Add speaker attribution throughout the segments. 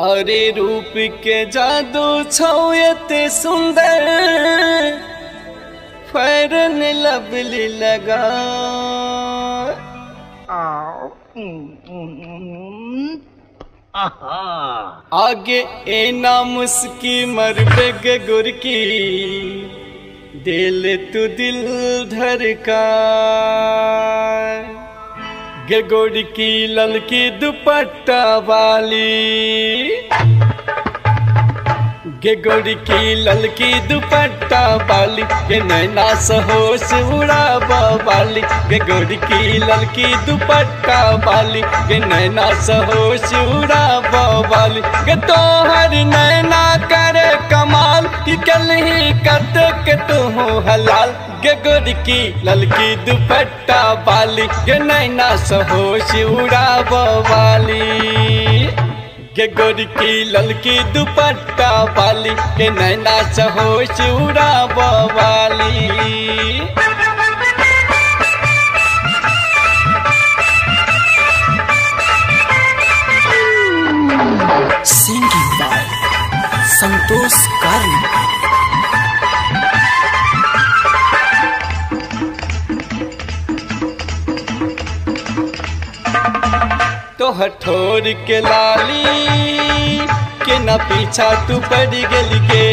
Speaker 1: अरे रूप के जादू छौ एते सुंदर, फैरन लवली लगा। आगे ए ना मुस्की मरबे गुरकी, दिल तू दिल धड़का। गोड़ की ललकी दुपट्टा वाली, गोड़ की ललकी दुपट्टा वाली, के नैना सहोश उड़ावा वाली। गोड़ की ललकी दुपट्टा वाली, के नैना सहोश उड़ावा वाली। तोहर नैना करे कमाल, कि कल ही कत के तू हलाल। गोड़ की ललकी दुपट्टा वाली, के नैना सहोश उड़ावा वाली। गोड़ की ललकी दुपट्टा वाली, के नैना सहोश उड़ावा वाली।
Speaker 2: Singing by संतोष कारी।
Speaker 1: तो हठोर के लाली, के न पीछा तू पड़ गल गे।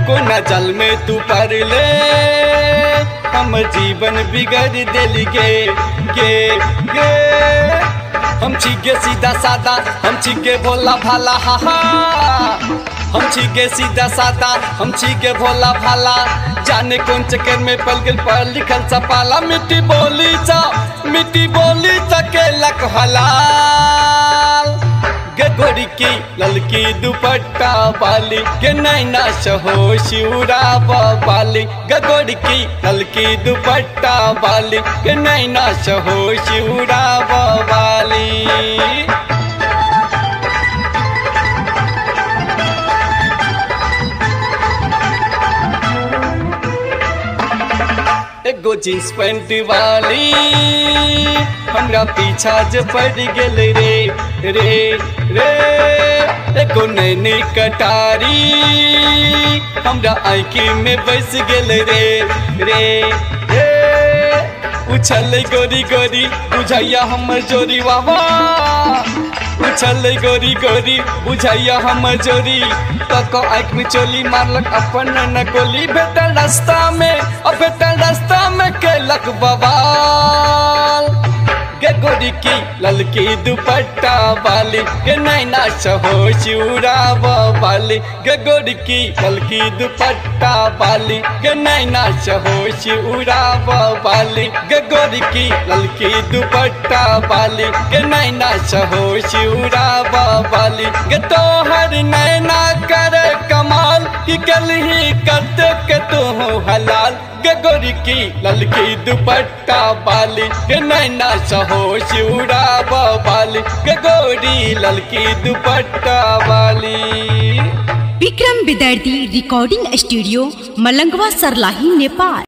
Speaker 1: को न जल में तू पड़ ले, हम जीवन बिगड़ दिल गे। हम छिगे सीधा सादा, हम छिगे भोला भाला। हा हम छिगे सीधा सादा, हम छिगे भोला भाला। जाने कौन चक्कर में पल गल पढ़ लिखल सपाला। मिट्टी बोली के लक हलाल। गोड़ की ललकी दुपट्टा वाली, के नैना सहोश उड़ावा वाली। गोड़ की ललकी दुपट्टा वाली, के नैना सहोश उड़ावा वाली। एगो जींस पैंट वाली, हमरा पीछा ज पड़ गेल रे। एगो नैनी कटारी, हमरा आँखी में बस गेल रे। उछल गोरी गोरी, बुझैया हमर जोरी। वावा उछल गोरी गोरी, बुझैया हमर जोरी। तको आँख में चोली मारलक अपन न गोली। भेटल रास्ता में केलक बवाल। गोड़ की ललकी दुपट्टा वाली, के नैना सहोश उड़ावा वाली। गोड़ की ललकी दुपट्टा वाली, के नैना सहोश उड़ावा वाली। गोड़ की ललकी दुपट्टा वाली, के नैना सहोश उड़ावा वाली। तोहर नैना करे कमाल, कि कल ही कत के तू हलाल। गोड़ की ललकी दुपट्टा वाली, के नैना सहोश उड़ावा वाली। गोरी ललकी दुपट्टा वाली।
Speaker 3: विक्रम विद्यार्थी रिकॉर्डिंग स्टूडियो, मलंगवा, सरलाही, नेपाल।